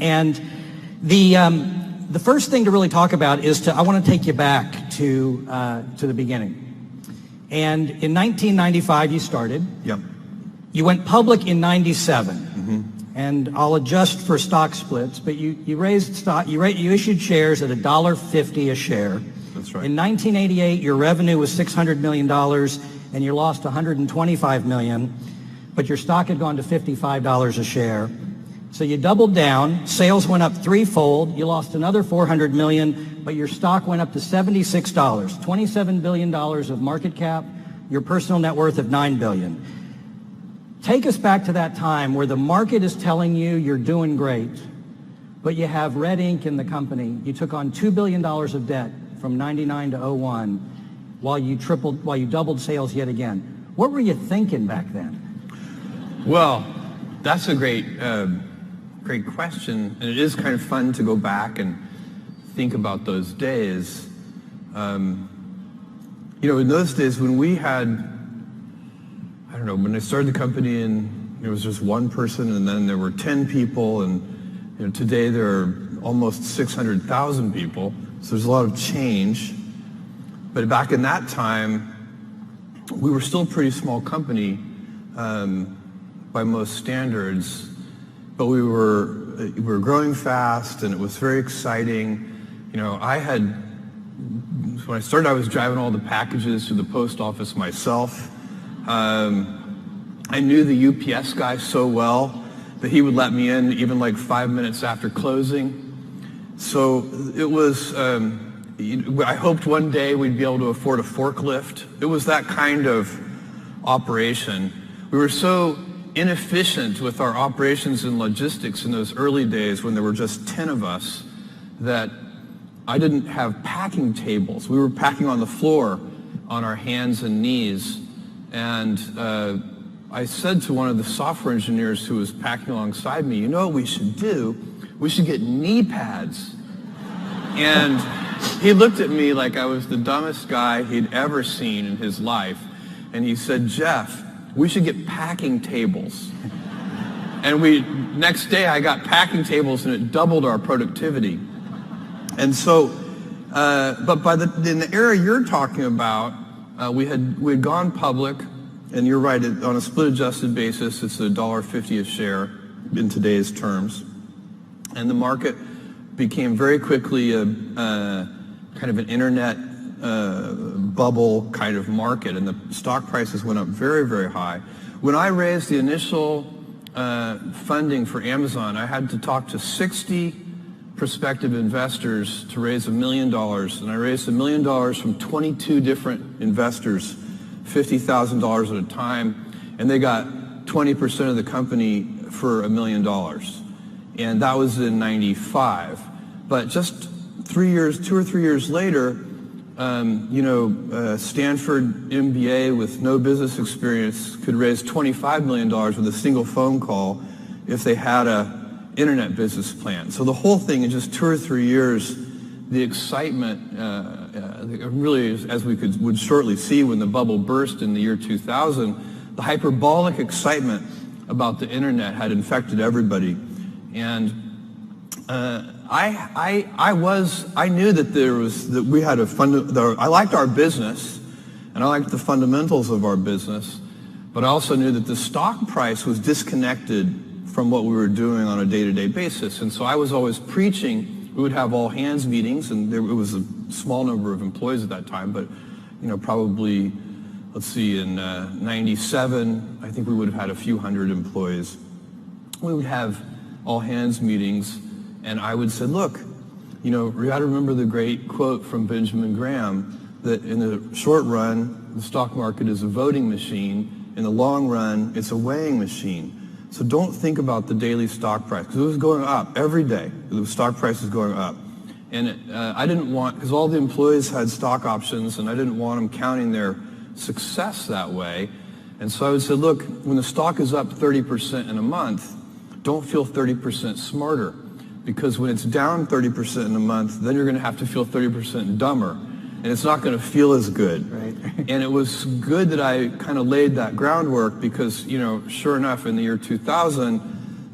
And the first thing to really talk about is I want to take you back to the beginning. And in 1995, you started. Yep. You went public in 97. And I'll adjust for stock splits, but you raised stock, you issued shares at $1.50 a share. That's right. In 1988, your revenue was $600 million, and you lost $125 million, but your stock had gone to $55 a share. So you doubled down, sales went up threefold, you lost another $400 million, but your stock went up to $76, $27 billion of market cap, your personal net worth of $9 billion. Take us back to that time where the market is telling you you're doing great, but you have red ink in the company. You took on $2 billion of debt from 99 to 01 while you doubled sales yet again. What were you thinking back then? Well, that's a great question, and it is kind of fun to go back and think about those days. In those days when we had, when I started the company and there was just one person, and then there were 10 people, and today there are almost 600,000 people. So there's a lot of change. But back in that time, we were still a pretty small company by most standards. But we were growing fast, and it was very exciting. When I started, I was driving all the packages to the post office myself. I knew the UPS guy so well that he would let me in even like 5 minutes after closing. So it was, I hoped one day we'd be able to afford a forklift. It was that kind of operation. We were so inefficient with our operations and logistics in those early days when there were just 10 of us that I didn't have packing tables. We were packing on the floor on our hands and knees. And I said to one of the software engineers who was packing alongside me, you know what we should do? We should get knee pads. And he looked at me like I was the dumbest guy he'd ever seen in his life. And he said, Jeff, we should get packing tables. And next day I got packing tables, and it doubled our productivity. And so, but in the era you're talking about, we had gone public, and you're right, on a split-adjusted basis, it's $1.50 a share in today's terms. And the market became very quickly a kind of an internet bubble kind of market, and the stock prices went up very, very high. When I raised the initial funding for Amazon, I had to talk to 60 prospective investors to raise $1 million, and I raised $1 million from 22 different investors, $50,000 at a time, and they got 20% of the company for $1 million, and that was in '95. But just 2 or 3 years later, Stanford MBA with no business experience could raise $25 million with a single phone call if they had a internet business plan. So the whole thing in just 2 or 3 years, the excitement really, as we would shortly see when the bubble burst in the year 2000, the hyperbolic excitement about the internet had infected everybody. And I knew that we had I liked our business, and I liked the fundamentals of our business, but I also knew that the stock price was disconnected from what we were doing on a day-to-day basis. And so I was always preaching. We would have all hands meetings, and it was a small number of employees at that time, but probably, let's see, in '97, I think we would have had a few hundred employees. We would have all hands meetings, and I would say, look, we got to remember the great quote from Benjamin Graham that in the short run, the stock market is a voting machine. In the long run, it's a weighing machine. So don't think about the daily stock price, because it was going up every day. The stock price was going up. And I didn't want, because all the employees had stock options, and I didn't want them counting their success that way. And so I would say, look, when the stock is up 30% in a month, don't feel 30% smarter, because when it's down 30% in a month, then you're going to have to feel 30% dumber, and it's not going to feel as good. Right. And it was good that I kind of laid that groundwork, because, sure enough, in the year 2000,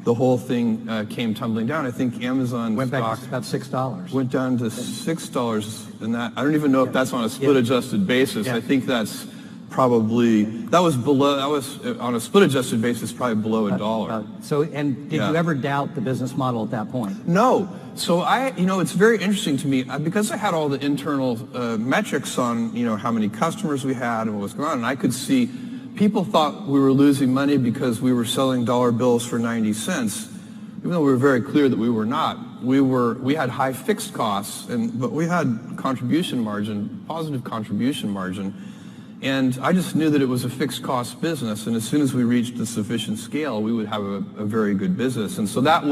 the whole thing came tumbling down. I think Amazon Went stock back to about $6. went down to $6, and that I don't even know if that's on a split adjusted basis. Yeah. I think that's probably that was on a split adjusted basis probably below $1. So, and did you ever doubt the business model at that point? No. So it's very interesting to me because I had all the internal metrics on, how many customers we had and what was going on, and I could see people thought we were losing money because we were selling dollar bills for 90 cents, even though we were very clear that we were not. We had high fixed costs, but we had contribution margin, positive contribution margin. And I just knew that it was a fixed cost business, and as soon as we reached a sufficient scale, we would have a very good business. And so that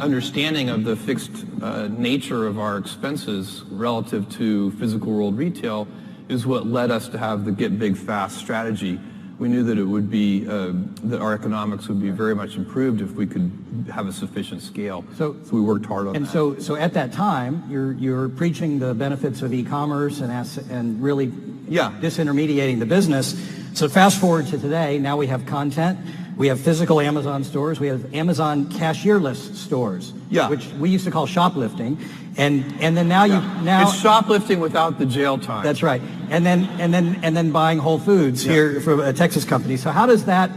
understanding of the fixed nature of our expenses relative to physical world retail is what led us to have the get big fast strategy. We knew that it would be that our economics would be very much improved if we could have a sufficient scale. So we worked hard on that. And so at that time, you're preaching the benefits of e-commerce and really disintermediating the business. So fast forward to today, now we have content, we have physical Amazon stores, we have Amazon cashierless stores, which we used to call shoplifting, and then now it's shoplifting without the jail time. That's right, and then buying Whole Foods here from a Texas company. So how does that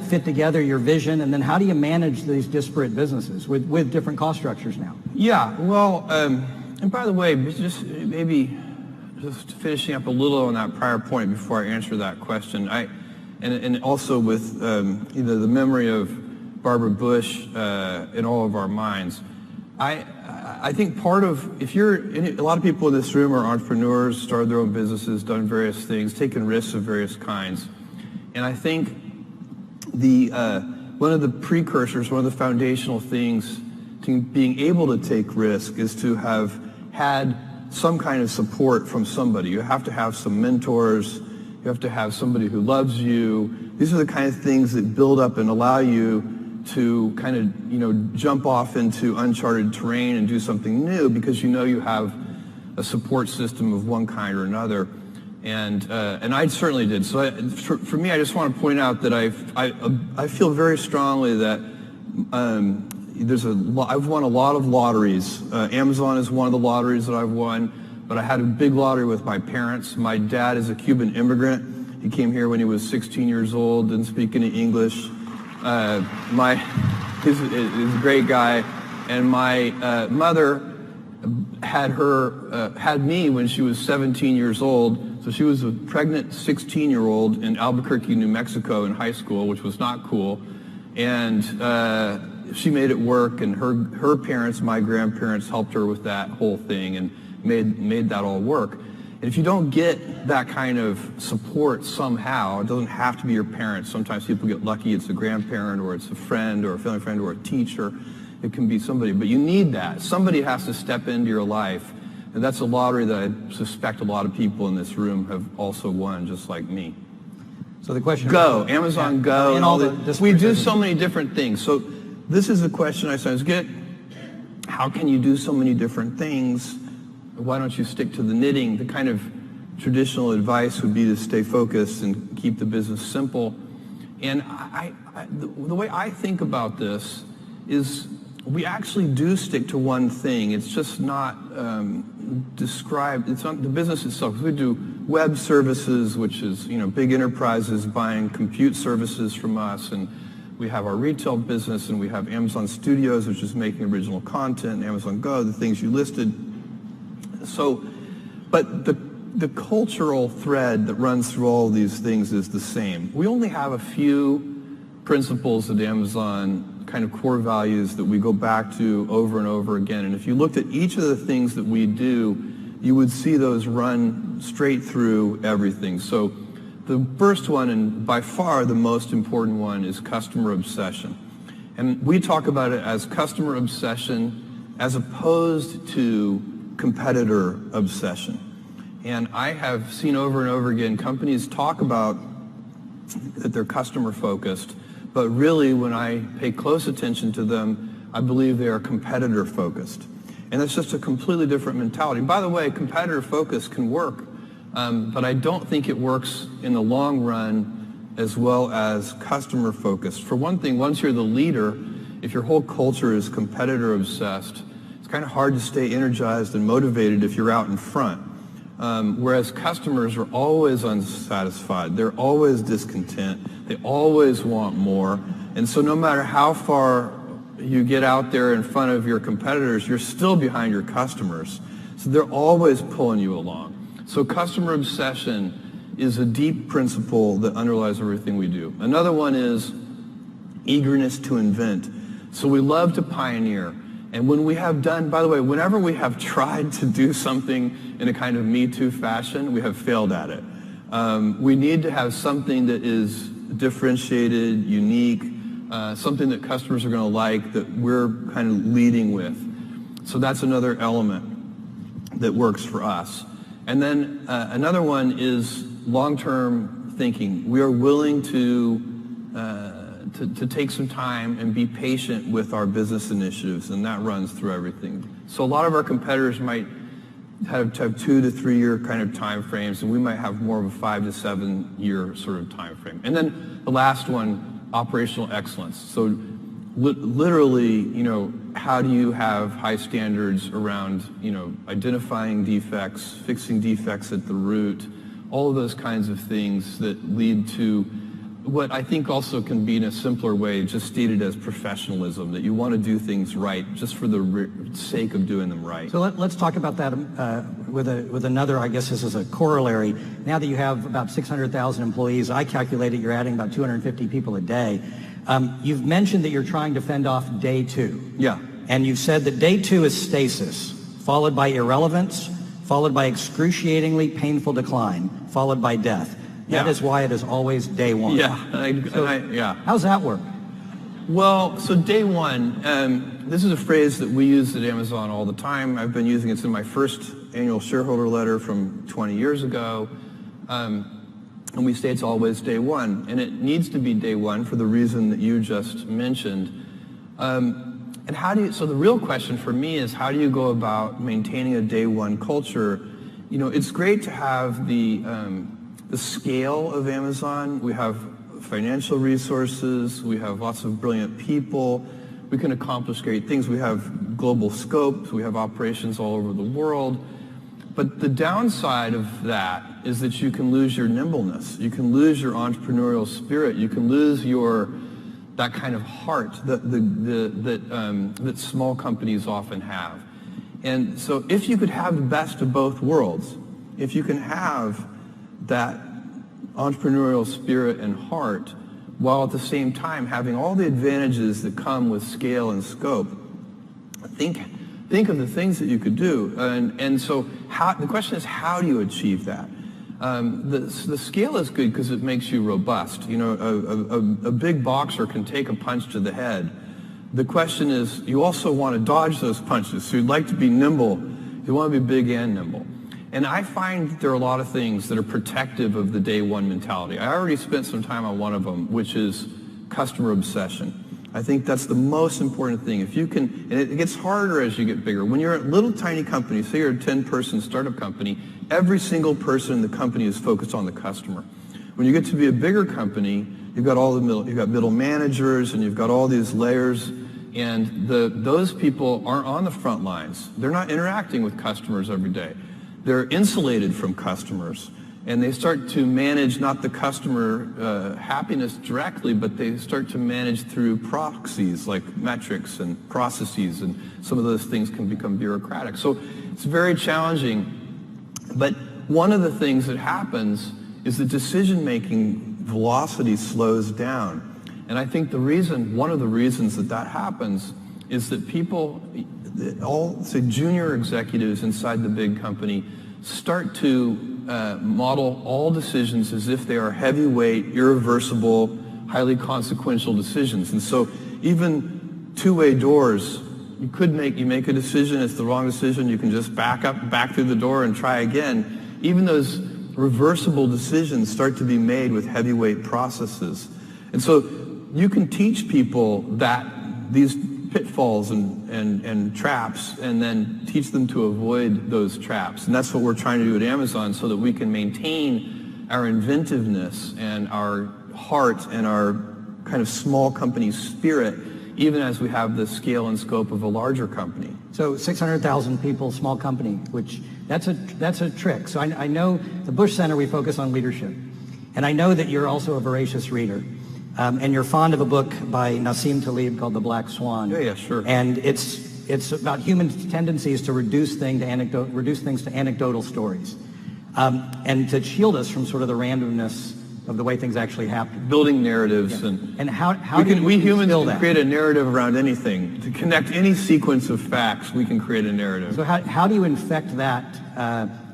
fit together, your vision, and then how do you manage these disparate businesses with different cost structures now? Yeah, well, and by the way, just finishing up a little on that prior point before I answer that question, and also with the memory of Barbara Bush in all of our minds, I think part of, a lot of people in this room are entrepreneurs, started their own businesses, done various things, taken risks of various kinds, and I think one of the precursors, one of the foundational things to being able to take risk is to have had some kind of support from somebody. You have to have some mentors. You have to have somebody who loves you. These are the kind of things that build up and allow you to kind of, jump off into uncharted terrain and do something new because you have a support system of one kind or another. And I certainly did. So for me, I just want to point out that I feel very strongly that I've won a lot of lotteries. Amazon is one of the lotteries that I've won, but I had a big lottery with my parents. My dad is a Cuban immigrant. He came here when he was 16 years old, didn't speak any English. He's a great guy. And my mother had me when she was 17 years old. So she was a pregnant 16-year-old in Albuquerque, New Mexico in high school, which was not cool. And she made it work, and her parents, my grandparents, helped her with that whole thing and made that all work. And if you don't get that kind of support somehow, it doesn't have to be your parents. Sometimes people get lucky, it's a grandparent or it's a friend or a family friend or a teacher. It can be somebody, but you need that. Somebody has to step into your life, and that's a lottery that I suspect a lot of people in this room have also won, just like me. So the question Amazon Go, and all the we do so many different things. So this is a question I sometimes get. How can you do so many different things? Why don't you stick to the knitting? The kind of traditional advice would be to stay focused and keep the business simple. And the way I think about this is we actually do stick to one thing. It's just not described. It's not the business itself. We do web services, which is big enterprises buying compute services from us, and we have our retail business, and we have Amazon Studios, which is making original content, and Amazon Go, the things you listed. So, but the cultural thread that runs through all these things is the same. We only have a few principles at Amazon, kind of core values that we go back to over and over again. And if you looked at each of the things that we do, you would see those run straight through everything. So the first one, and by far the most important one, is customer obsession. And we talk about it as customer obsession as opposed to competitor obsession. And I have seen over and over again companies talk about that they're customer focused, but really when I pay close attention to them, I believe they are competitor focused. And that's just a completely different mentality. By the way, competitor focus can work, but I don't think it works in the long run as well as customer focused. For one thing, once you're the leader, if your whole culture is competitor obsessed, it's kind of hard to stay energized and motivated if you're out in front. Whereas customers are always unsatisfied. They're always discontent. They always want more. And so no matter how far you get out there in front of your competitors, you're still behind your customers. So they're always pulling you along. So customer obsession is a deep principle that underlies everything we do. Another one is eagerness to invent. So we love to pioneer. And when we have done, by the way, whenever we have tried to do something in a kind of Me Too fashion, we have failed at it. We need to have something that is differentiated, unique, something that customers are going to like, that we're kind of leading with. So that's another element that works for us. And then another one is long-term thinking. We are willing to take some time and be patient with our business initiatives, and that runs through everything. So a lot of our competitors might have 2 to 3 year kind of time frames, and we might have more of a 5 to 7 year sort of time frame. And then the last one, operational excellence. So literally, how do you have high standards around, identifying defects, fixing defects at the root, all of those kinds of things that lead to what I think also can be in a simpler way just stated as professionalism, that you want to do things right just for the sake of doing them right. So let's talk about that with another, I guess this is a corollary. Now that you have about 600,000 employees, I calculated you're adding about 250 people a day. You've mentioned that you're trying to fend off day 2. Yeah. And you've said that day 2 is stasis, followed by irrelevance, followed by excruciatingly painful decline, followed by death. That is why it is always day 1. Yeah. How's that work? Well, so day 1, this is a phrase that we use at Amazon all the time. I've been using it in my first annual shareholder letter from 20 years ago. And we say it's always day 1. And it needs to be day 1 for the reason that you just mentioned. And so the real question for me is, how do you go about maintaining a day 1 culture? It's great to have the scale of Amazon. We have financial resources. We have lots of brilliant people. We can accomplish great things. We have global scope. We have operations all over the world. But the downside of that is that you can lose your nimbleness. You can lose your entrepreneurial spirit. You can lose that kind of heart that small companies often have. And so if you could have the best of both worlds, if you can have that entrepreneurial spirit and heart, while at the same time having all the advantages that come with scale and scope, think of the things that you could do. And so the question is, how do you achieve that? The scale is good because it makes you robust. A big boxer can take a punch to the head. The question is, you also want to dodge those punches. So you'd like to be nimble. You want to be big and nimble. And I find that there are a lot of things that are protective of the day 1 mentality. I already spent some time on one of them, which is customer obsession. I think that's the most important thing. If you can, and it gets harder as you get bigger. When you're a little tiny company, say you're a 10-person startup company, every single person in the company is focused on the customer. When you get to be a bigger company, you've got middle managers, and you've got all these layers, and those people aren't on the front lines. They're not interacting with customers every day. They're insulated from customers, and they start to manage not the customer happiness directly, but they start to manage through proxies like metrics and processes, and some of those things can become bureaucratic. So it's very challenging. But one of the things that happens is the decision-making velocity slows down. And I think one of the reasons that happens is that people, all say junior executives inside the big company, start to model all decisions as if they are heavyweight, irreversible, highly consequential decisions. And so even two-way doors, you make a decision, it's the wrong decision, you can just back through the door and try again. Even those reversible decisions start to be made with heavyweight processes. And so you can teach people that these pitfalls and traps, and then teach them to avoid those traps. And that's what we're trying to do at Amazon, so that we can maintain our inventiveness and our heart and our kind of small company spirit, even as we have the scale and scope of a larger company. So 600,000 people, small company, which that's a trick. So I know the Bush Center, we focus on leadership. And I know that you're also a voracious reader. And you're fond of a book by Nassim Taleb called The Black Swan. Yeah, sure. And it's about human tendencies to reduce things to anecdotal stories. And to shield us from sort of the randomness of the way things actually happen. Building narratives. Yeah. And how we humans instill can create a narrative around anything. To connect any sequence of facts, we can create a narrative. So how do you infect that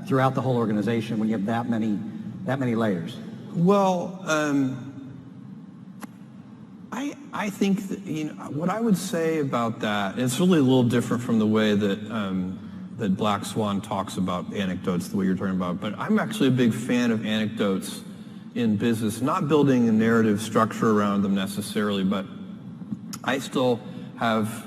throughout the whole organization when you have that many layers? Well, I think that, what I would say about that, and it's really a little different from the way that Black Swan talks about anecdotes, the way you're talking about, but I'm actually a big fan of anecdotes in business, not building a narrative structure around them necessarily, but I still have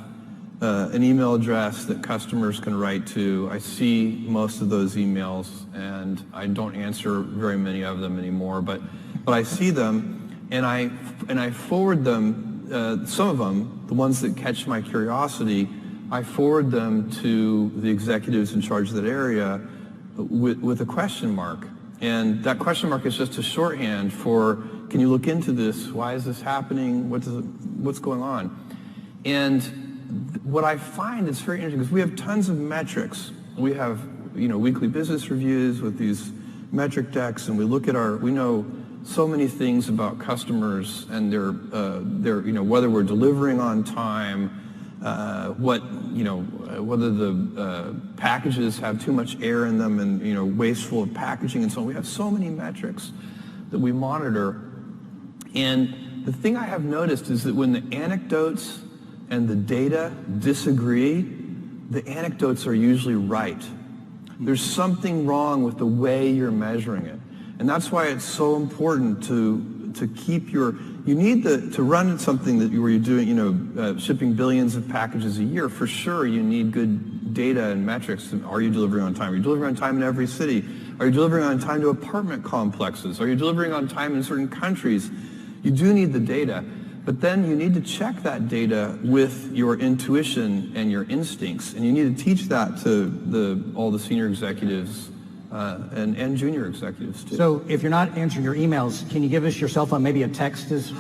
an email address that customers can write to. I see most of those emails, and I don't answer very many of them anymore, but I see them, and I forward them, some of them, the ones that catch my curiosity, I forward them to the executives in charge of that area with a question mark. And that question mark is just a shorthand for, can you look into this? Why is this happening? What's going on? And what I find is very interesting because we have tons of metrics. We have, weekly business reviews with these metric decks, and we look at we know so many things about customers and their whether we're delivering on time, whether the packages have too much air in them and, wasteful of packaging and so on. We have so many metrics that we monitor. And the thing I have noticed is that when the anecdotes and the data disagree, the anecdotes are usually right. There's something wrong with the way you're measuring it. And that's why it's so important to keep you need to run something where you're doing, shipping billions of packages a year. For sure, you need good data and metrics. Are you delivering on time? Are you delivering on time in every city? Are you delivering on time to apartment complexes? Are you delivering on time in certain countries? You do need the data. But then you need to check that data with your intuition and your instincts. And you need to teach that to all the senior executives and junior executives too. So if you're not answering your emails, can you give us your cell phone, maybe a text is... Sorry.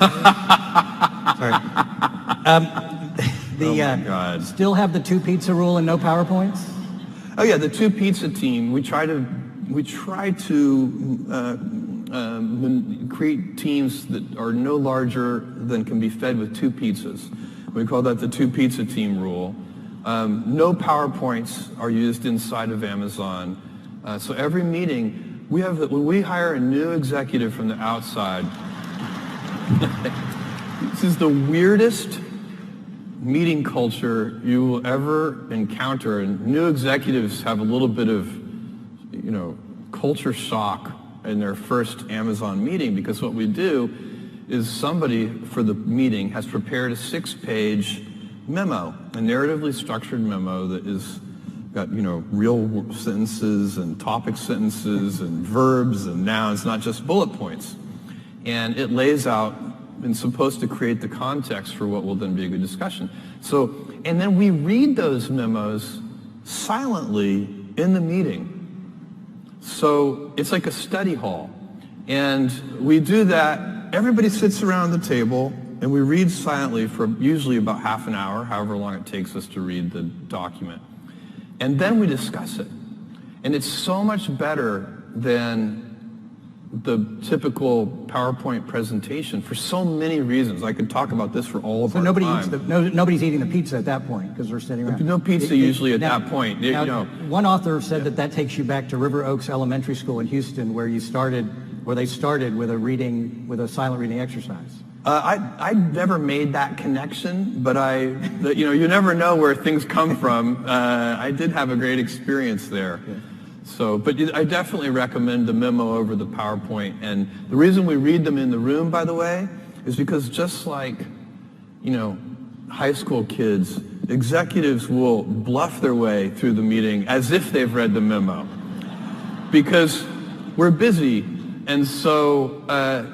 Oh my God. Still have the 2 pizza rule and no PowerPoints? Oh yeah, the 2 pizza team, we try to create teams that are no larger than can be fed with 2 pizzas. We call that the 2 pizza team rule. No PowerPoints are used inside of Amazon. So every meeting, when we hire a new executive from the outside, this is the weirdest meeting culture you will ever encounter. And new executives have a little bit of, culture shock in their first Amazon meeting, because what we do is somebody for the meeting has prepared a 6-page memo, a narratively structured memo that is got, real sentences and topic sentences and verbs and nouns, not just bullet points. And it lays out and supposed to create the context for what will then be a good discussion. So, and then we read those memos silently in the meeting. So it's like a study hall. And we do that, everybody sits around the table, and we read silently for usually about half an hour, however long it takes us to read the document. And then we discuss it. And it's so much better than the typical PowerPoint presentation for so many reasons. I could talk about this for all of our time. Nobody's eating the pizza at that point because we're sitting around. No pizza usually at that point. One author said that takes you back to River Oaks Elementary School in Houston, where they started with a silent reading exercise. I never made that connection, but you never know where things come from. I did have a great experience there. Yeah. So, but I definitely recommend the memo over the PowerPoint. And the reason we read them in the room, by the way, is because just like, high school kids, executives will bluff their way through the meeting as if they've read the memo. Because we're busy And so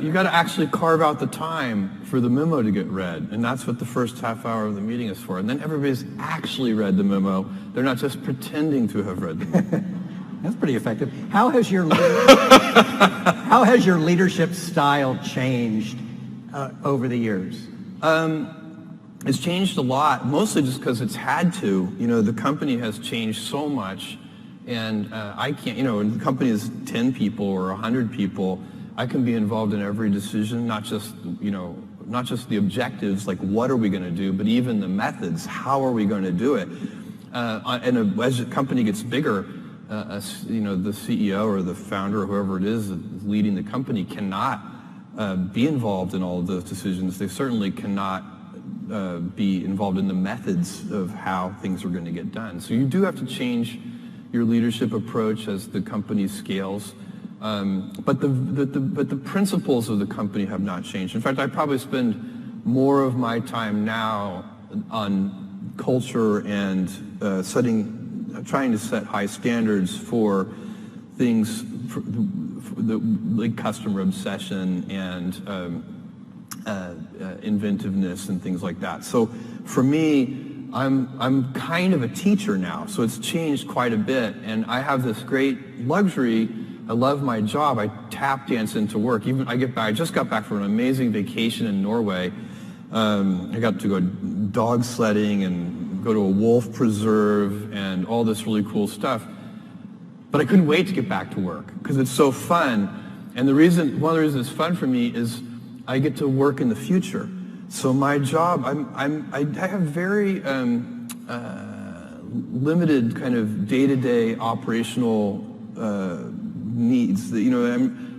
you got to actually carve out the time for the memo to get read, and that's what the first half hour of the meeting is for. And then everybody's actually read the memo. They're not just pretending to have read the memo. That's pretty effective. How has your leadership style changed over the years? It's changed a lot, mostly just because it's had to. You know, the company has changed so much, and I can't, when the company is 10 people or 100 people, I can be involved in every decision, not just the objectives, like what are we going to do, but even the methods, how are we going to do it? And as the company gets bigger, the CEO or the founder or whoever it is leading the company cannot be involved in all of those decisions. They certainly cannot be involved in the methods of how things are going to get done. So you do have to change your leadership approach as the company scales. But the principles of the company have not changed. In fact, I probably spend more of my time now on culture and trying to set high standards for things like customer obsession and inventiveness and things like that. So for me, I'm kind of a teacher now, so it's changed quite a bit, and I have this great luxury. I love my job. I tap dance into work. I just got back from an amazing vacation in Norway. I got to go dog sledding and go to a wolf preserve and all this really cool stuff. But I couldn't wait to get back to work because it's so fun. And one of the reasons it's fun for me is I get to work in the future. So my job, I have very limited kind of day-to-day operational needs.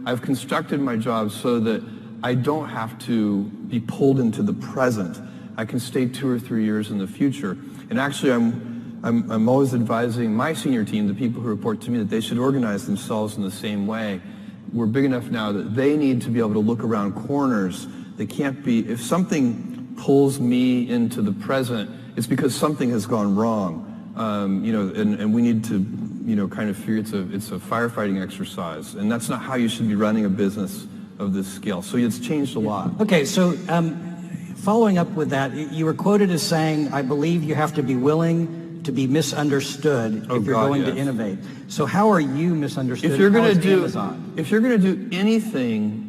I've constructed my job so that I don't have to be pulled into the present. I can stay 2 or 3 years in the future. And actually, I'm always advising my senior team, the people who report to me, that they should organize themselves in the same way. We're big enough now that they need to be able to look around corners. They can't be, if something pulls me into the present, it's because something has gone wrong. And we need to, kind of figure it's a firefighting exercise. And that's not how you should be running a business of this scale. So it's changed a lot. Okay, so following up with that, you were quoted as saying, I believe you have to be willing to be misunderstood if you're going to innovate. So how are you misunderstood? If you're going to do anything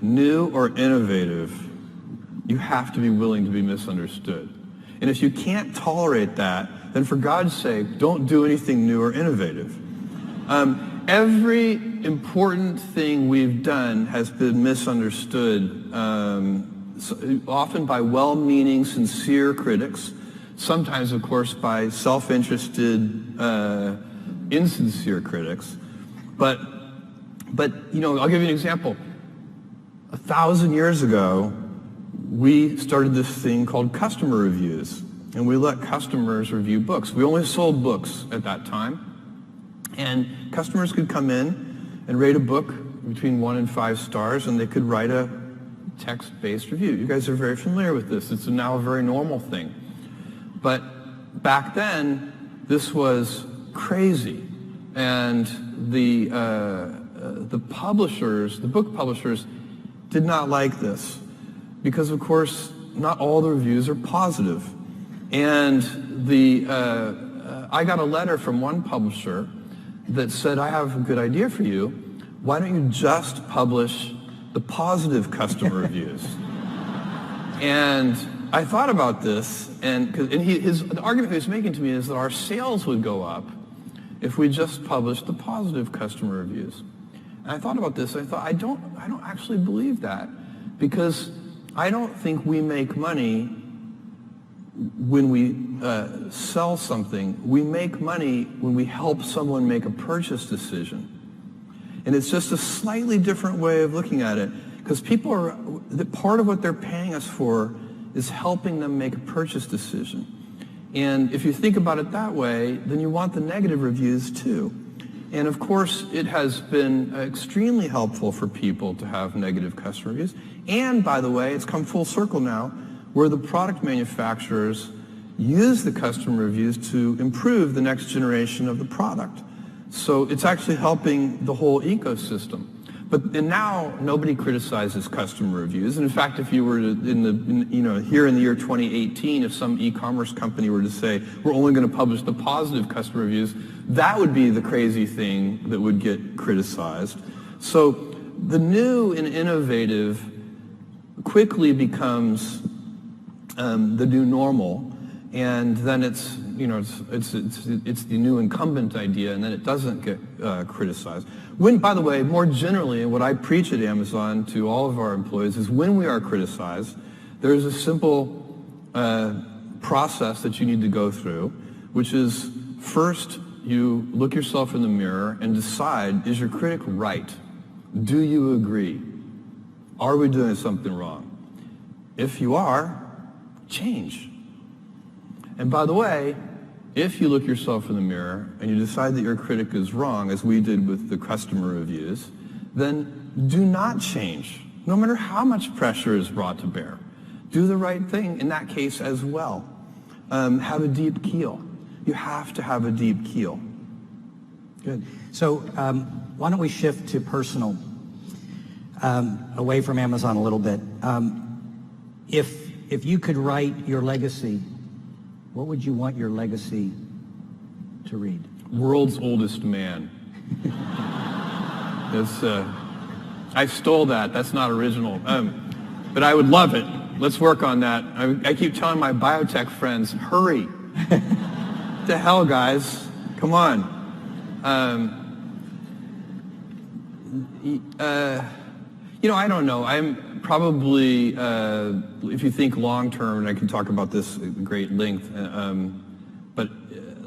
new or innovative, you have to be willing to be misunderstood. And if you can't tolerate that, then for God's sake, don't do anything new or innovative. Every important thing we've done has been misunderstood, often by well-meaning, sincere critics. Sometimes, of course, by self-interested, insincere critics. But I'll give you an example. 1,000 years ago, we started this thing called customer reviews, and we let customers review books. We only sold books at that time, and customers could come in and rate a book between 1 and 5 stars, and they could write a text-based review. You guys are very familiar with this. It's now a very normal thing. But back then, this was crazy, and the book publishers, did not like this because, of course, not all the reviews are positive. And I got a letter from one publisher that said, I have a good idea for you. Why don't you just publish the positive customer reviews? And I thought about this, and the argument he was making to me is that our sales would go up if we just published the positive customer reviews. And I thought about this, and I thought, I don't actually believe that, because I don't think we make money when we sell something. We make money when we help someone make a purchase decision. And it's just a slightly different way of looking at it, because part of what they're paying us for is helping them make a purchase decision. And if you think about it that way, then you want the negative reviews too. And of course, it has been extremely helpful for people to have negative customer reviews. And by the way, it's come full circle now, where the product manufacturers use the customer reviews to improve the next generation of the product. So it's actually helping the whole ecosystem. And now nobody criticizes customer reviews. And in fact, if you were to, here in the year 2018, if some e-commerce company were to say, we're only going to publish the positive customer reviews, that would be the crazy thing that would get criticized. So the new and innovative quickly becomes the new normal, and then it's the new incumbent idea, and then it doesn't get criticized. By the way, more generally, and what I preach at Amazon to all of our employees is when we are criticized, there's a simple process that you need to go through, which is first you look yourself in the mirror and decide, is your critic right? Do you agree? Are we doing something wrong? If you are, change. And by the way, if you look yourself in the mirror and you decide that your critic is wrong, as we did with the customer reviews, then do not change, no matter how much pressure is brought to bear. Do the right thing in that case as well. Have a deep keel. You have to have a deep keel. Good. So why don't we shift to personal, away from Amazon a little bit. If you could write your legacy, what would you want your legacy to read? World's oldest man. I stole that. That's not original. But I would love it. Let's work on that. I keep telling my biotech friends, hurry. What the hell, guys? Come on. I don't know. I'm probably, if you think long term, and I can talk about this at great length, but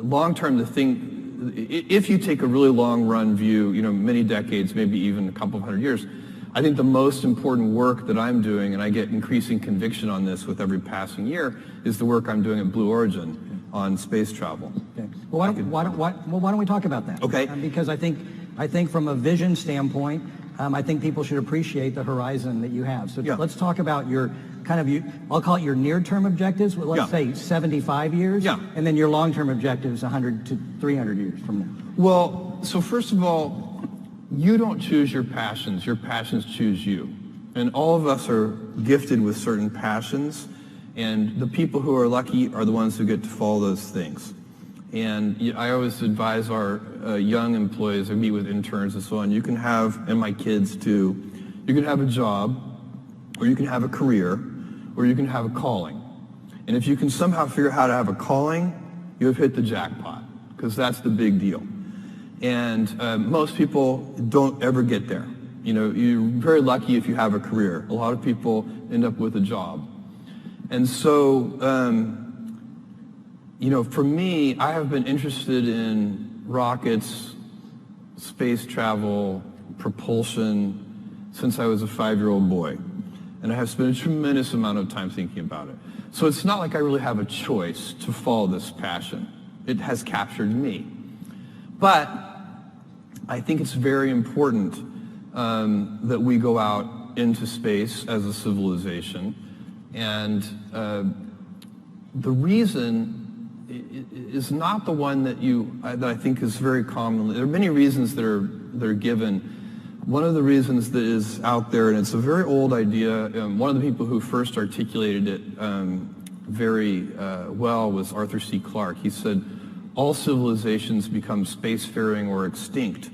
long term, if you take a really long run view, many decades, maybe even a couple of hundred years, I think the most important work that I'm doing, and I get increasing conviction on this with every passing year, is the work I'm doing at Blue Origin on space travel. Okay. Well, why don't we talk about that? Okay. Because I think from a vision standpoint, I think people should appreciate the horizon that you have. So let's talk about your I'll call it your near-term objectives. Well, let's say 75 years, and then your long-term objectives 100 to 300 years from now. Well, so first of all, you don't choose your passions choose you. And all of us are gifted with certain passions, and the people who are lucky are the ones who get to follow those things. And I always advise our young employees, I meet with interns and so on, you can have, and my kids too, you can have a job, or you can have a career, or you can have a calling. And if you can somehow figure out how to have a calling, you have hit the jackpot, because that's the big deal. And most people don't ever get there. You're very lucky if you have a career. A lot of people end up with a job. And so, for me, I have been interested in rockets, space travel, propulsion since I was a 5-year-old boy. And I have spent a tremendous amount of time thinking about it. So it's not like I really have a choice to follow this passion. It has captured me. But I think it's very important that we go out into space as a civilization. And the reason is not the one that I think is very common. There are many reasons that are given. One of the reasons that is out there, and it's a very old idea, one of the people who first articulated it very well was Arthur C. Clarke. He said, all civilizations become spacefaring or extinct.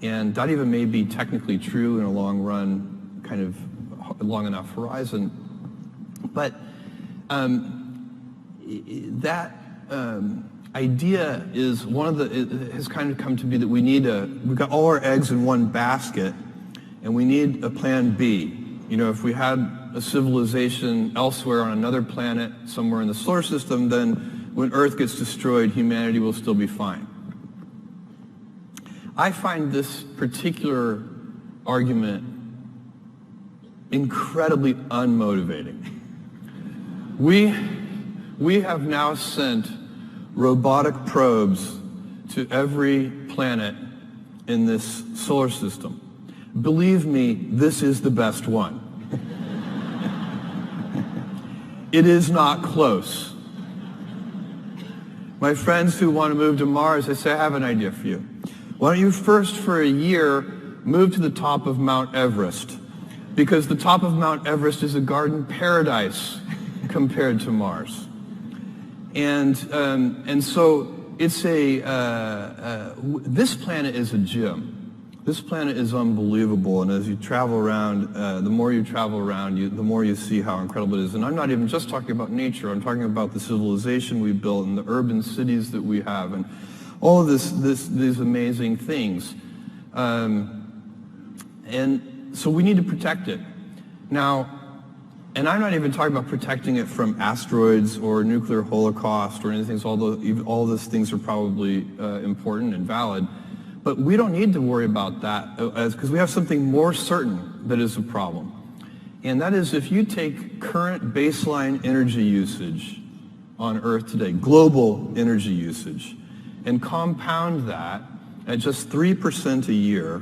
And that even may be technically true in a long run, kind of long enough horizon. But that idea is it has kind of come to be that we've got all our eggs in one basket, and we need a plan B. If we had a civilization elsewhere on another planet, somewhere in the solar system, then when Earth gets destroyed, humanity will still be fine. I find this particular argument incredibly unmotivating. We have now sent robotic probes to every planet in this solar system. Believe me, this is the best one. It is not close. My friends who want to move to Mars, I say, I have an idea for you. Why don't you first, for a year, move to the top of Mount Everest, because the top of Mount Everest is a garden paradise compared to Mars. And so it's this planet is a gem. This planet is unbelievable, and as you travel around, the more you travel around, the more you see how incredible it is. And I'm not even just talking about nature. I'm talking about the civilization we built and the urban cities that we have, and all of these amazing things. And so we need to protect it. Now, and I'm not even talking about protecting it from asteroids or nuclear holocaust or anything, although all those things are probably important and valid. But we don't need to worry about that because we have something more certain that is a problem. And that is, if you take current baseline energy usage on Earth today, global energy usage, and compound that at just 3% a year,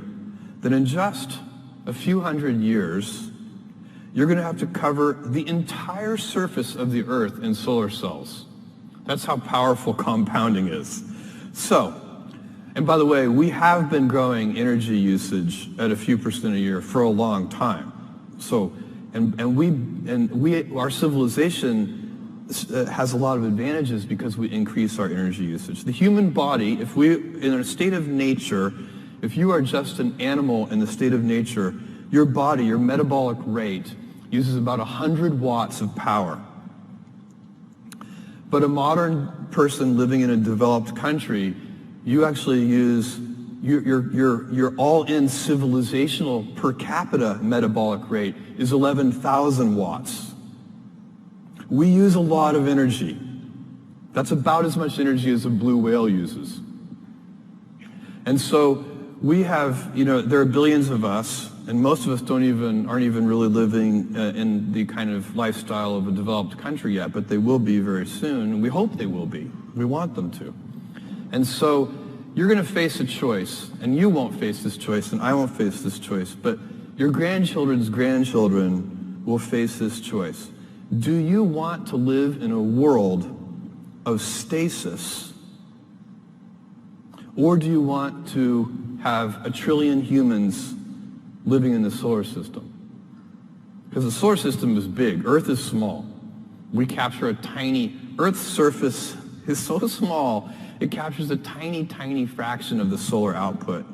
then in just a few hundred years, you're going to have to cover the entire surface of the Earth in solar cells. That's how powerful compounding is. So, and by the way, we have been growing energy usage at a few percent a year for a long time. So, our civilization has a lot of advantages because we increase our energy usage. The human body, in a state of nature, if you are just an animal in the state of nature, your body, your metabolic rate, uses about 100 watts of power. But a modern person living in a developed country, you actually use your all-in civilizational per capita metabolic rate is 11,000 watts. We use a lot of energy. That's about as much energy as a blue whale uses. And so we have, there are billions of us, and most of us aren't even really living in the kind of lifestyle of a developed country yet, but they will be very soon, and we hope they will be. We want them to. And so you're going to face a choice, and you won't face this choice, and I won't face this choice, but your grandchildren's grandchildren will face this choice. Do you want to live in a world of stasis, or do you want to have 1 trillion humans living in the solar system? Because the solar system is big. Earth is small. We capture Earth's surface is so small, it captures a tiny, tiny fraction of the solar output.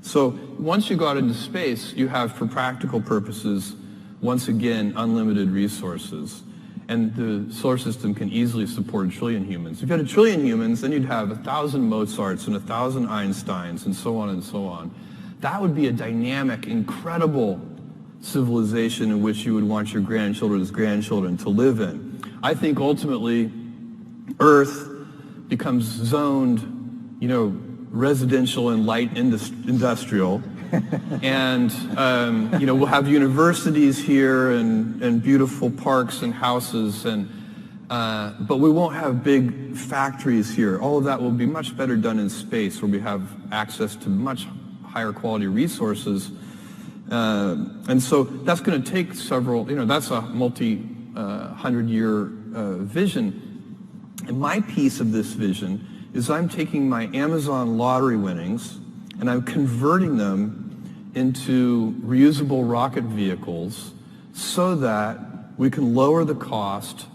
So once you go out into space, you have, for practical purposes, once again, unlimited resources. And the solar system can easily support 1 trillion humans. If you had 1 trillion humans, then you'd have 1,000 Mozarts and 1,000 Einsteins and so on and so on. That would be a dynamic, incredible civilization in which you would want your grandchildren's grandchildren to live in. I think ultimately Earth becomes zoned, residential and light industrial. And, we'll have universities here and beautiful parks and houses, but we won't have big factories here. All of that will be much better done in space, where we have access to much higher quality resources. And so that's going to take that's a multi-100-year vision. And my piece of this vision is I'm taking my Amazon lottery winnings and I'm converting them into reusable rocket vehicles so that we can lower the cost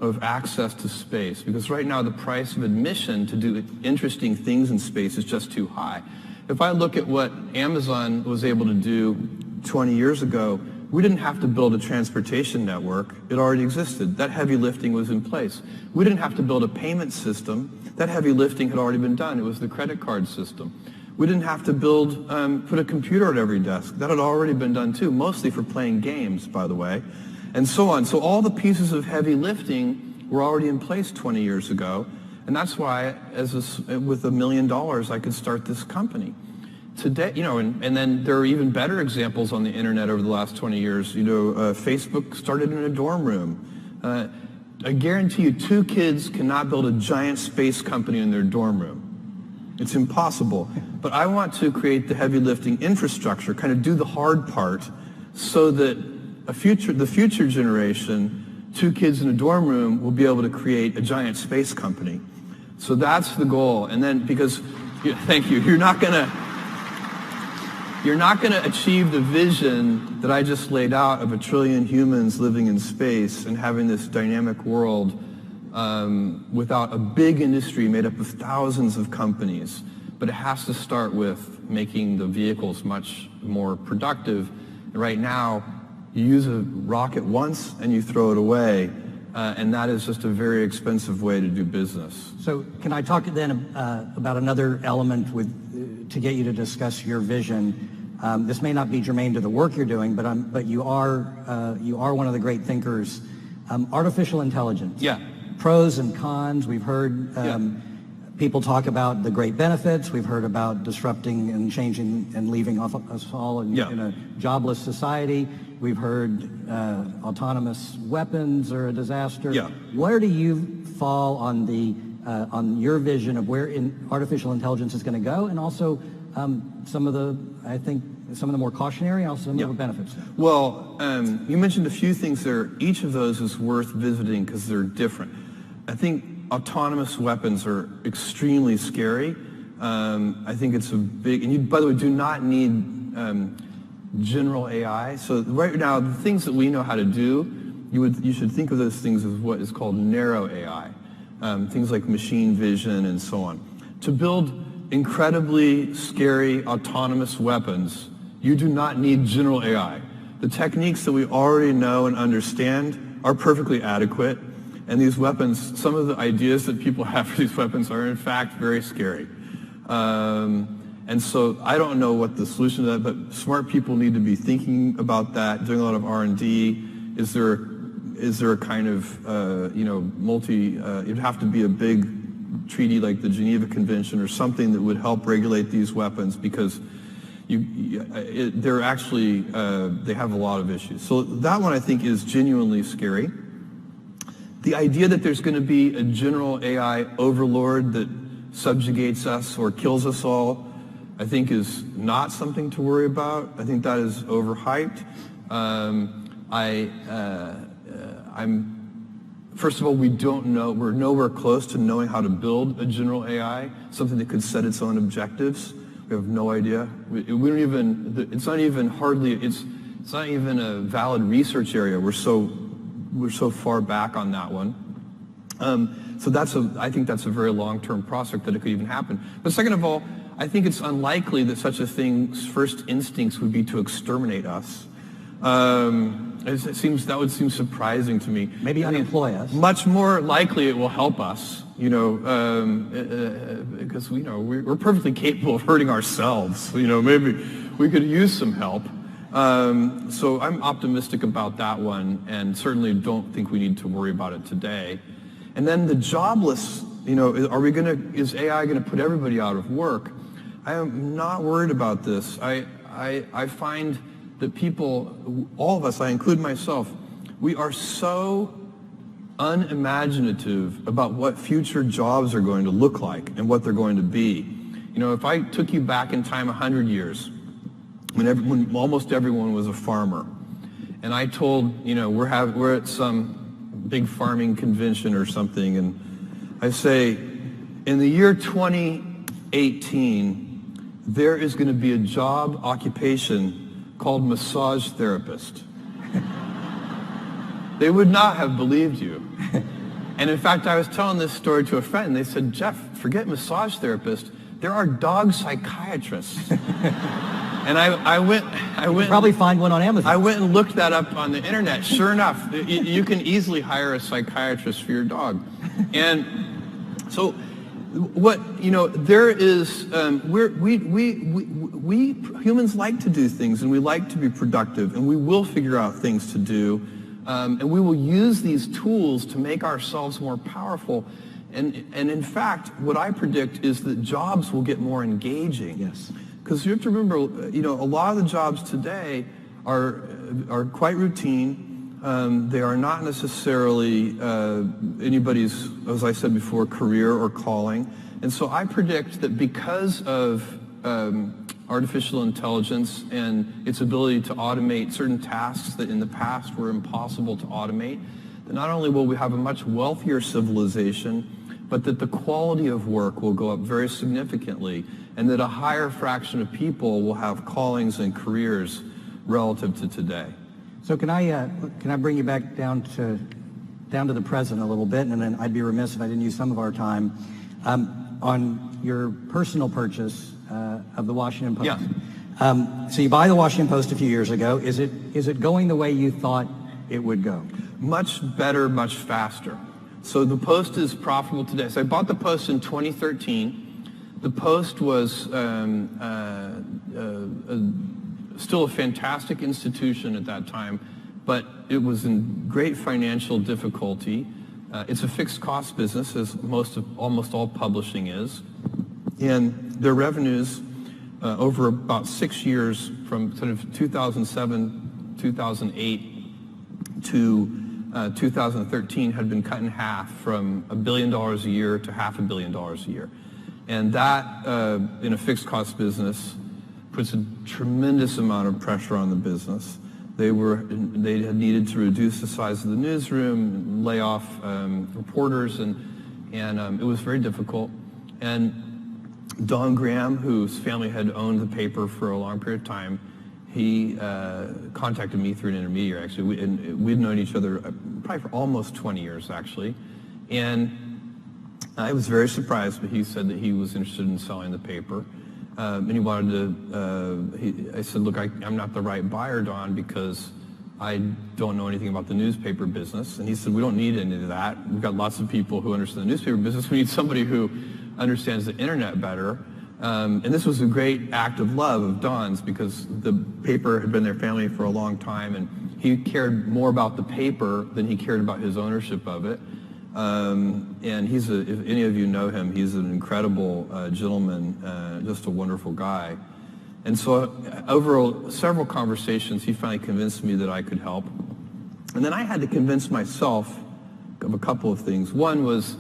of access to space. Because right now the price of admission to do interesting things in space is just too high. If I look at what Amazon was able to do 20 years ago, we didn't have to build a transportation network. It already existed. That heavy lifting was in place. We didn't have to build a payment system. That heavy lifting had already been done. It was the credit card system. We didn't have to put a computer at every desk. That had already been done too, mostly for playing games, by the way, and so on. So all the pieces of heavy lifting were already in place 20 years ago, and that's why, with $1 million, I could start this company. Today, and then there are even better examples on the internet over the last 20 years. Facebook started in a dorm room. I guarantee you 2 kids cannot build a giant space company in their dorm room. It's impossible. But I want to create the heavy lifting infrastructure, kind of do the hard part, so that the future generation, 2 kids in a dorm room, will be able to create a giant space company. So that's the goal. And then, thank you, you're not going to... You're not going to achieve the vision that I just laid out of 1 trillion humans living in space and having this dynamic world without a big industry made up of thousands of companies. But it has to start with making the vehicles much more productive. And right now, you use a rocket once and you throw it away, and that is just a very expensive way to do business. So can I talk then about another element to get you to discuss your vision? This may not be germane to the work you're doing, but you are one of the great thinkers. Artificial intelligence. Yeah. Pros and cons. We've heard people talk about the great benefits. We've heard about disrupting and changing and leaving us all in a jobless society. We've heard autonomous weapons are a disaster. Yeah. Where do you fall on your vision of where artificial intelligence is going to go, and also some of the more cautionary and also some of the benefits? Well, you mentioned a few things there. Each of those is worth visiting because they're different. I think autonomous weapons are extremely scary. I think it's a big, and you, by the way, do not need general AI. So right now, the things that we know how to do, you should think of those things as what is called narrow AI, things like machine vision and so on. To build incredibly scary autonomous weapons, you do not need general AI. The techniques that we already know and understand are perfectly adequate. And these weapons, some of the ideas that people have for these weapons are in fact very scary. And so I don't know what the solution to that, but smart people need to be thinking about that, doing a lot of R&D. Is there a kind of, it'd have to be a big treaty like the Geneva Convention or something that would help regulate these weapons, because they're actually, they have a lot of issues. So that one I think is genuinely scary. The idea that there's going to be a general AI overlord that subjugates us or kills us all, I think is not something to worry about. I think that is overhyped. First of all, we don't know, we're nowhere close to knowing how to build a general AI, something that could set its own objectives. We have no idea. We don't even, it's not even a valid research area. We're so far back on that one. So I think that's a very long-term prospect that it could even happen. But second of all, I think it's unlikely that such a thing's first instincts would be to exterminate us. That would seem surprising to me. Maybe unemploy us. Much more likely it will help us, because we're perfectly capable of hurting ourselves. Maybe we could use some help. So I'm optimistic about that one, and certainly don't think we need to worry about it today. And then the jobless, is AI going to put everybody out of work? I am not worried about this. I find that people, all of us, I include myself, we are so unimaginative about what future jobs are going to look like and what they're going to be. If I took you back in time 100 years, when almost everyone was a farmer, and I told, we're at some big farming convention or something, and I say, in the year 2018, there is going to be a job occupation called massage therapist. They would not have believed you. And in fact, I was telling this story to a friend, and they said, Jeff, forget massage therapist. There are dog psychiatrists. And I went. You'll probably find one on Amazon. I went and looked that up on the internet. Sure enough, you can easily hire a psychiatrist for your dog. And so, there is. We humans like to do things, and we like to be productive, and we will figure out things to do, and we will use these tools to make ourselves more powerful. And in fact, what I predict is that jobs will get more engaging. Yes. Because you have to remember, a lot of the jobs today are quite routine. They are not necessarily anybody's, as I said before, career or calling. And so I predict that because of artificial intelligence and its ability to automate certain tasks that in the past were impossible to automate, that not only will we have a much wealthier civilization, but that the quality of work will go up very significantly, and that a higher fraction of people will have callings and careers relative to today. So can I bring you back down to the present a little bit, and then I'd be remiss if I didn't use some of our time on your personal purchase of the Washington Post. Yeah. So you buy the Washington Post a few years ago. Is it going the way you thought it would go? Much better, much faster. So the Post is profitable today. So I bought the Post in 2013. The Post was still a fantastic institution at that time, but it was in great financial difficulty. It's a fixed cost business, as almost all publishing is. And their revenues over about 6 years, from sort of 2007, 2008 to 2013, had been cut in half from $1 billion a year to $500 million a year. And that, in a fixed cost business, puts a tremendous amount of pressure on the business. They had needed to reduce the size of the newsroom, lay off reporters, and it was very difficult. And Don Graham, whose family had owned the paper for a long period of time, he contacted me through an intermediary, actually. We'd known each other probably for almost 20 years, actually. And I was very surprised, but he said that he was interested in selling the paper. And he wanted to, I said, look, I'm not the right buyer, Don, because I don't know anything about the newspaper business. And he said, we don't need any of that. We've got lots of people who understand the newspaper business. We need somebody who understands the internet better. And this was a great act of love of Don's, because the paper had been their family for a long time, and he cared more about the paper than he cared about his ownership of it. And if any of you know him, he's an incredible gentleman, just a wonderful guy. And so over several conversations, he finally convinced me that I could help. And then I had to convince myself of a couple of things. One was,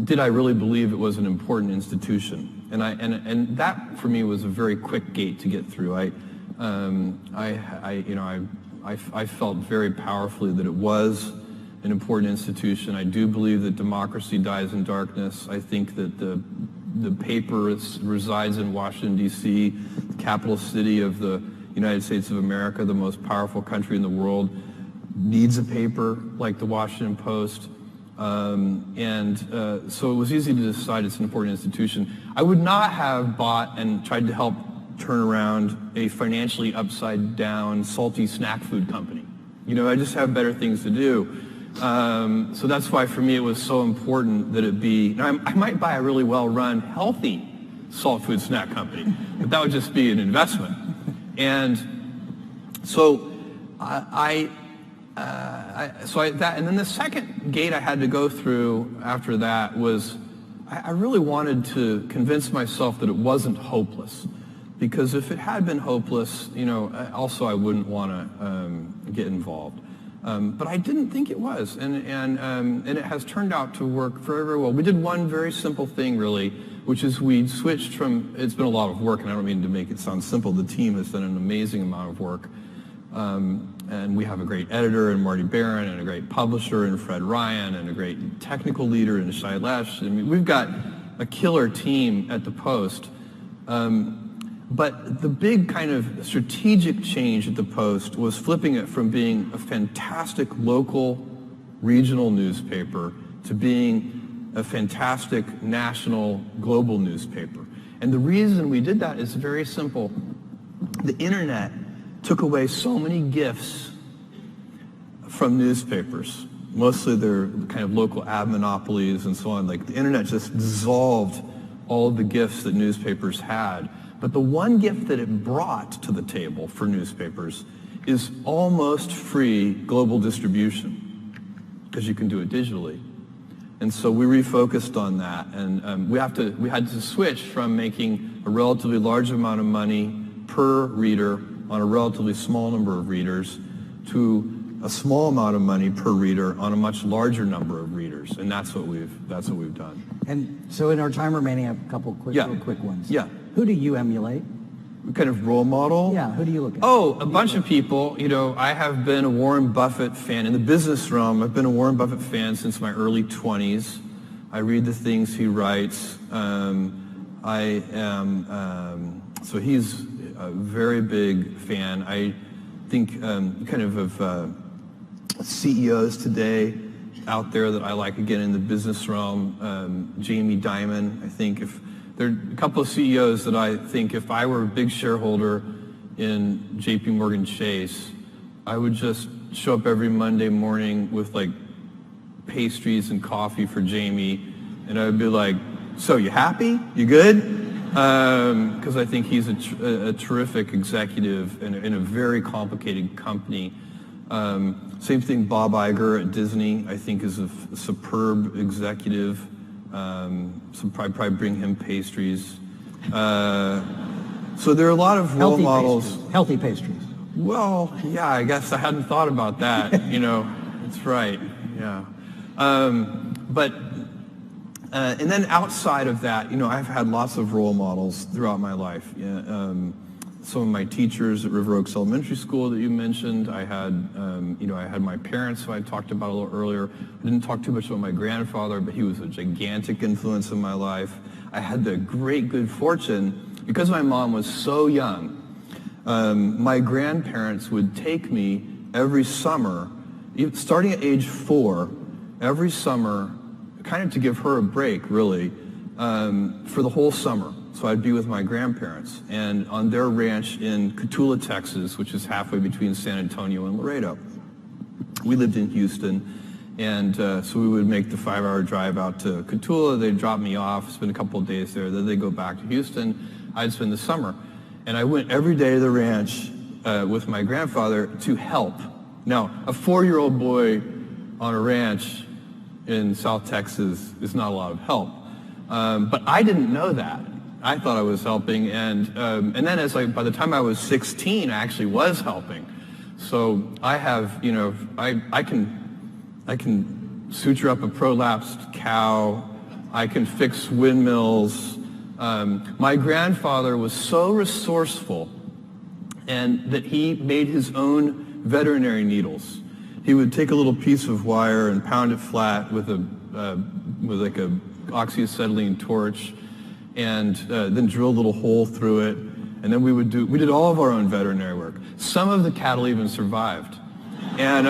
did I really believe it was an important institution? And that for me was a very quick gate to get through. I felt very powerfully that it was an important institution. I do believe that democracy dies in darkness. I think that the paper resides in Washington, D.C., the capital city of the United States of America, the most powerful country in the world, needs a paper like the Washington Post. So it was easy to decide it's an important institution. I would not have bought and tried to help turn around a financially upside down, salty snack food company. I just have better things to do. So that's why for me it was so important that it be, I might buy a really well-run, healthy salt food snack company, but that would just be an investment. And so and then the second gate I had to go through after that was, I really wanted to convince myself that it wasn't hopeless, because if it had been hopeless, also I wouldn't want to get involved. But I didn't think it was, and it has turned out to work very, very well. We did one very simple thing, really, which is we switched from, it's been a lot of work, and I don't mean to make it sound simple. The team has done an amazing amount of work. And we have a great editor in Marty Barron, and a great publisher in Fred Ryan, and a great technical leader in Shailesh. I mean, we've got a killer team at the Post. But the big kind of strategic change at the Post was flipping it from being a fantastic local, regional newspaper to being a fantastic national, global newspaper. And the reason we did that is very simple. The internet took away so many gifts from newspapers. Mostly they're kind of local ad monopolies and so on. Like, the internet just dissolved all of the gifts that newspapers had. But the one gift that it brought to the table for newspapers is almost free global distribution, because you can do it digitally. And so we refocused on that, and we had to switch from making a relatively large amount of money per reader on a relatively small number of readers to a small amount of money per reader on a much larger number of readers, and that's what we've done. And so in our time remaining, I have a couple real quick ones. Yeah. Who do you emulate? What kind of role model? Yeah, who do you look at? Oh, a bunch of people. I have been a Warren Buffett fan. In the business realm, I've been a Warren Buffett fan since my early 20s. I read the things he writes. So he's a very big fan. I think kind of CEOs today out there that I like, again, in the business realm, Jamie Dimon. I think if there are a couple of CEOs that I think if I were a big shareholder in JP Morgan Chase, I would just show up every Monday morning with like pastries and coffee for Jamie, and I would be like, so you happy? You good? Because I think he's a terrific executive in a very complicated company. Same thing, Bob Iger at Disney, I think is a superb executive. So probably bring him pastries. So there are a lot of role models. Healthy pastries. Well, yeah, I guess I hadn't thought about that. That's right. Yeah. And then outside of that, I've had lots of role models throughout my life. Some of my teachers at River Oaks Elementary School that you mentioned. I had my parents, who I talked about a little earlier. I didn't talk too much about my grandfather, but he was a gigantic influence in my life. I had the great good fortune, because my mom was so young, my grandparents would take me every summer, starting at age 4, every summer, kind of to give her a break, really, for the whole summer. So I'd be with my grandparents, and on their ranch in Cotulla, Texas, which is halfway between San Antonio and Laredo. We lived in Houston, and so we would make the 5-hour drive out to Cotulla. They'd drop me off, spend a couple of days there, then they'd go back to Houston. I'd spend the summer. And I went every day to the ranch with my grandfather to help. Now, a 4-year-old boy on a ranch in South Texas is not a lot of help. But I didn't know that. I thought I was helping, and then by the time I was 16, I actually was helping. So I have, I can suture up a prolapsed cow. I can fix windmills. My grandfather was so resourceful, and that he made his own veterinary needles. He would take a little piece of wire and pound it flat with like a oxyacetylene torch, and then drill a little hole through it. And then we did all of our own veterinary work. Some of the cattle even survived. And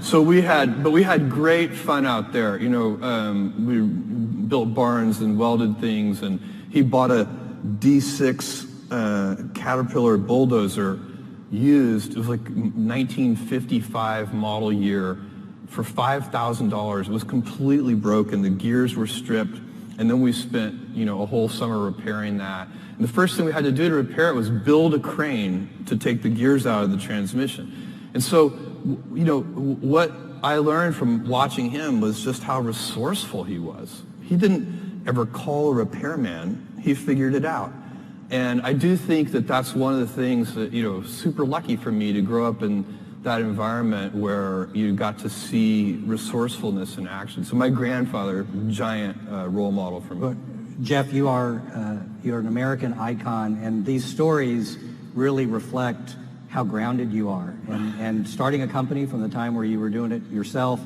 so we had great fun out there. We built barns and welded things, and he bought a D6 Caterpillar bulldozer used. It was like 1955 model year for $5,000. It was completely broken. The gears were stripped. And then we spent, a whole summer repairing that. And the first thing we had to do to repair it was build a crane to take the gears out of the transmission. And so, what I learned from watching him was just how resourceful he was. He didn't ever call a repairman. He figured it out. And I do think that that's one of the things that, super lucky for me to grow up in that environment where you got to see resourcefulness in action. So my grandfather, giant role model for me. Jeff, you're an American icon, and these stories really reflect how grounded you are. And starting a company from the time where you were doing it yourself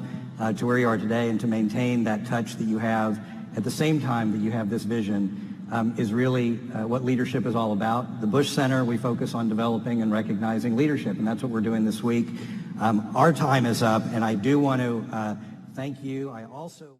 to where you are today, and to maintain that touch that you have at the same time that you have this vision, is really what leadership is all about. The Bush Center, we focus on developing and recognizing leadership, and that's what we're doing this week. Our time is up, and I do want to thank you. I also